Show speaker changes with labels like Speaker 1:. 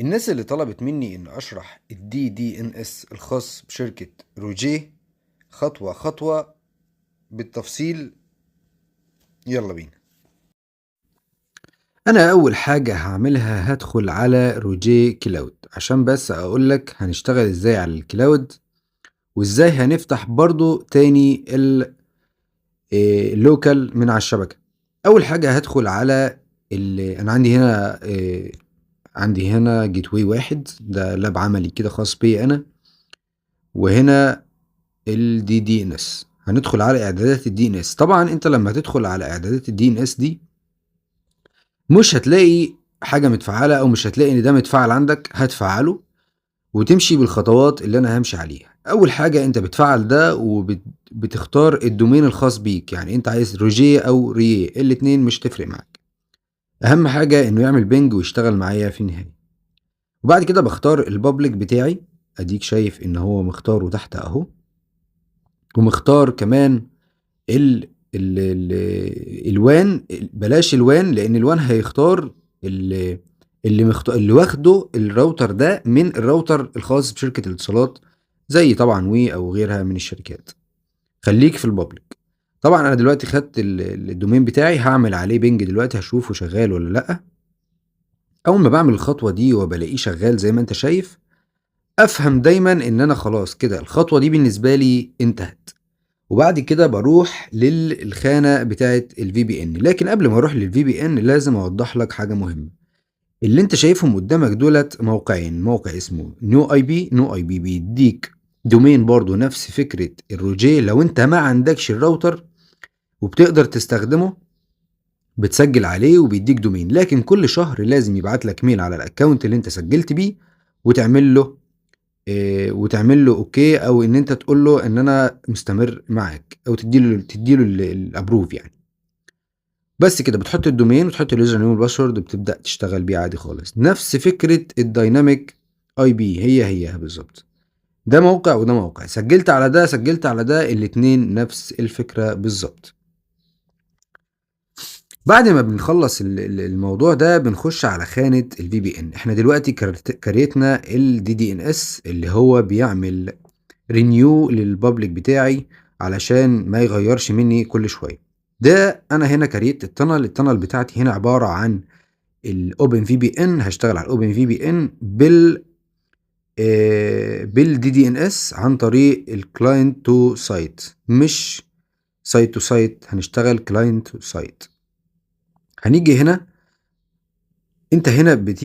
Speaker 1: الناس اللي طلبت مني إن أشرح ال DDNS الخاص بشركة روجيه خطوة خطوة بالتفصيل. يلا بينا. أنا أول حاجة هعملها هدخل على روجيه كلاود عشان بس أقولك هنشتغل إزاي على الكلاود وإزاي هنفتح برضو تاني اللوكال من على الشبكة. أول حاجة هدخل على أنا عندي هنا جيت واي واحد، ده لاب عملي كده خاص بي أنا، وهنا الدي دي ان اس. هندخل على اعدادات الدي ان اس. طبعا انت لما تدخل على اعدادات الدي ان اس دي مش هتلاقي حاجه متفعله او مش هتلاقي ان ده متفعل عندك. هتفعله وتمشي بالخطوات اللي انا همشي عليها. اول حاجه انت بتفعل ده وبتختار الدومين الخاص بيك، يعني انت عايز روجيه او ريه، الاتنين مش تفرق معاك. اهم حاجه انه يعمل بينج ويشتغل معايا في النهايه. وبعد كده بختار البابليك بتاعي، اديك شايف ان هو مختاره تحت اهو، ومختار كمان ال ال ال الوان. بلاش الوان لان الوان هيختار اللي واخده الراوتر ده من الراوتر الخاص بشركة الاتصالات، زي طبعا وي او غيرها من الشركات. خليك في البابليك. طبعا انا دلوقتي خدت الدومين بتاعي، هعمل عليه بينج دلوقتي هشوفه شغال ولا لا. اول ما بعمل الخطوة دي وبلاقيه شغال زي ما انت شايف، افهم دايما ان انا خلاص كده الخطوة دي بالنسبة لي انتهت. وبعد كده باروح للخانة بتاعة الVPN. لكن قبل ما اروح للVPN لازم اوضح لك حاجة مهمة. اللي انت شايفهم قدامك دولت موقعين، موقع اسمه نو اي بي بيديك دومين برضو نفس فكرة الروجيه. لو انت ما عندكش الراوتر وبتقدر تستخدمه بتسجل عليه وبيديك دومين، لكن كل شهر لازم يبعت لك ميل على الاكونت اللي انت سجلت بيه وتعمل له وتعمل له اوكي، او ان انت تقول له ان انا مستمر معاك، او تديله الابروف يعني. بس كده بتحط الدومين وتحط اليوزر نيم والباسورد وبتبدا تشتغل بيه عادي خالص. نفس فكره الدايناميك اي بي، هي بالظبط. ده موقع وده موقع، سجلت على ده سجلت على ده، الاتنين نفس الفكره بالظبط. بعد ما بنخلص الموضوع ده بنخش على خانه الفي بي ان. احنا دلوقتي كريتنا الدي دي ان اس اللي هو بيعمل رينيو للبابليك بتاعي علشان ما يغيرش مني كل شويه. ده انا هنا كريت التنل بتاعتي هنا عباره عن الاوبن في بي ان. هشتغل على الاوبن في بي ان بالدي دي ان اس عن طريق الكلاينت تو سايت، مش سايت تو سايت. هنشتغل كلاينت تو سايت. هنيجي هنا، انت هنا